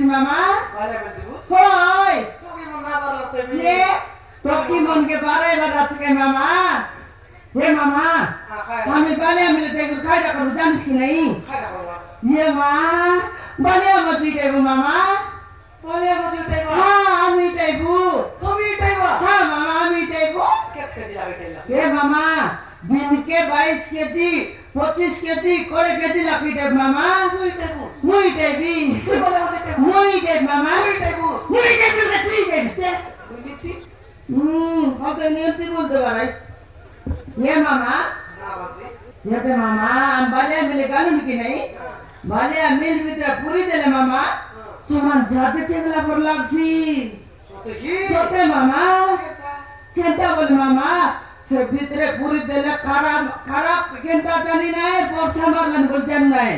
আইছি মামা বাইরে বলছিস কই তোকে মন না পারলা তুমি ये तो की मन के बारे में रात के मामा हे मामा हम गाने मिलते हैं खाई रखो जान की नहीं খাইটা করবা ये माँ बलिया मत टेबू मामा বলে বসে তাইবা हाँ हम टेबू তুমি তাইবা हाँ मामा हम टेबू কেত খেজি লাগে তাইলা हे मामा दिन के 22 केजी 25 केजी कोड़े केजी लकी टेब मामा তুই তাইবু मुई टेबी তুই বলে বসে তাইবু मुई टेब मामा তুই তাইবু मुई टेब तो ठीक है তুই নিছি কত নিয়তি বলতে পারে ये मामा না বাজি ये तो मामा हम बाले मिले गालून की नहीं बाले मिल भीतर पूरी देले मामा सुमन जाते चेगला पर लागसी সতে কি सोते मामा केंता बोल मामा से भीतरे पूरी देले खराब खराब केंता जानी नहीं वर्षा मारलन बोल जान नहीं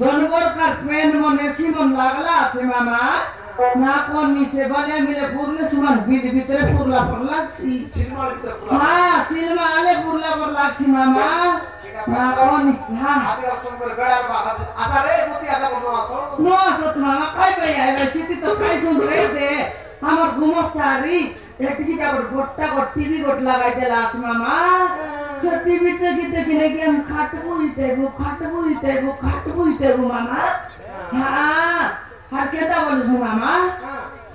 जानवर का पेन मन एसी मन लागला थे मामा ना कोन नीचे बाले मिले पूरले सुमन भीतरे पूरला पर लागसी সিনেমার ভিতরে পুরা हाँ सिनेमा आले पूरला पर लागसी मामा ना कोन हाँ আদি অর্থন করে বেড়ার ভাষা আশা রে মতি আশা বন্ধ আসো नो असत मामा काय पे आए सिटी तो काय सुन रहे थे हमर गुमस्तारी एक की का गोट्टा गोट टीवी गोट लगाई देला आज मामा से टीवी देखि नहीं कि हम खाटबुइते मामा हाँ हर केता बोलस मामा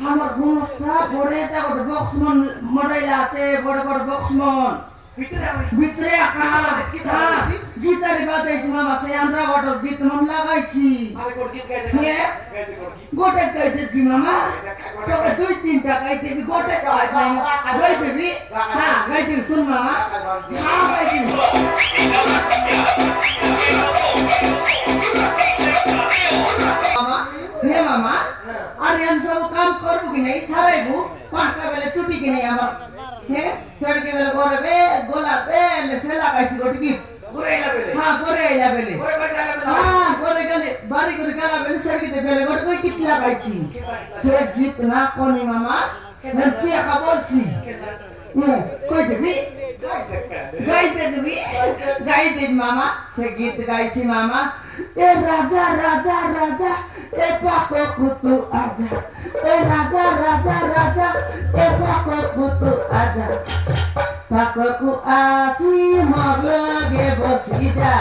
हमर गुमस्ता बड़ेटा गोट बॉक्स मन मडाइला आते बड़ बड़ बॉक्स मन ভিতরে যাবে ভিতরে আকাশ হ্যাঁ গীতারি বাজাইছি মামা সেই আমরা বটর গীত মন লাগাইছি আমি কোন গীত গাইতে কে গাইতে কোন গীত গোটে গাইতে কি মামা তোকে 2-3টা গাইতে কি গোটে গাইতে বি হ্যাঁ গাইতে শুন মামা হ্যাঁ গাইতে মামা হে মামা আরে हम सब काम करबू कि नहीं छाड़बू 5টা বেলা ছুটি কি नहीं আমার হে छड़ के बेला गोरे बे गोला बे ले सेला कैसी गोटी की ঘুরে এলা বেলে हां गोरे आइला बेले ঘুরে কই যাইলা বেলে हां गोरे गले बारी गोरे गला बेले छड़ के बेले गोटे कोई कितला कैसी से गीत ना कोनी मामा नतिया का बोलसी कोई देबी गाई दे मामा से गीत गाइसी मामा ए राजा राजा राजा ए पाको कुतु आजा ए राजा राजा राजा ए पाको कुतु आजा पाको आसी मोर लगे बसी जा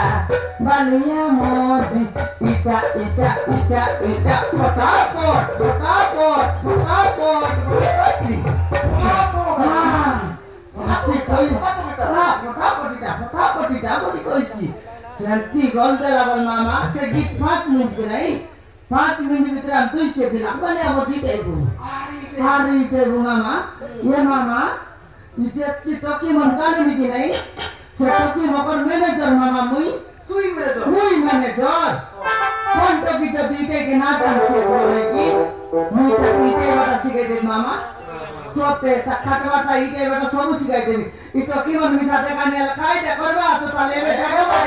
बालिया मोजी इटा इटा इटा इटा फटाफट फटाफट फटाफट बसी हां আপনি কই ফটাফটিটা বলি কইছি শান্তি গলতে লাগল মামা সে গীত 5 মিনিট নাই 5 মিনিট ভিতরে আমি 2 কেজি লাগবালে আমার দিতে আইবো আরে দেবো মামা এ মামা ইতে কি টকি মন কানে নিকি নাই সে টকি মকর ম্যানেজার মামা তুই মেরেছো মুই ম্যানেজার কোন টকি তো দিতে কে না জানছে বলে কি মুই তো দিতে বাটা শিখে দে মামা सोते खाटवाटा इटे बेटा सब सिखाई देबी इ तो की मन मिठा देखा ने खाइटा करबा तो ताले में जाबा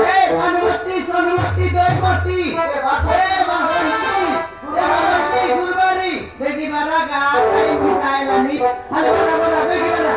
ए अनुमति सनुमति दैवती ए बासे बासे गुरबारी देखि बारा गा काई मिसाइलानी हले बारा बारा देखि बारा